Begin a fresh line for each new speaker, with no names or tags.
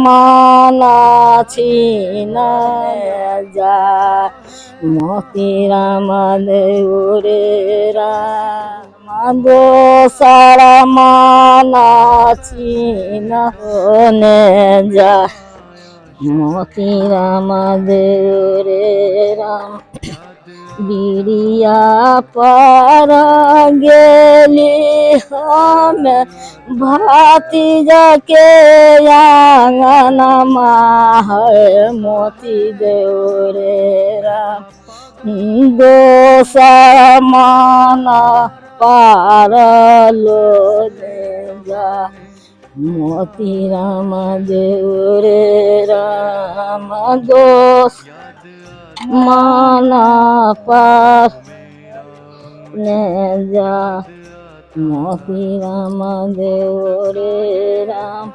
মানাছি না যা মতিরাম দেউরে রাম সারা মানাছি না যা মতিরাম দেউরে রাম বিরিয়া পারা গেলি हम भातीजा के आंगन माह मोती देवरे राम दोसर माना पारलो जा मोती राम देवरे राम दोष माना पार ने जा मोती राम देवरे राम।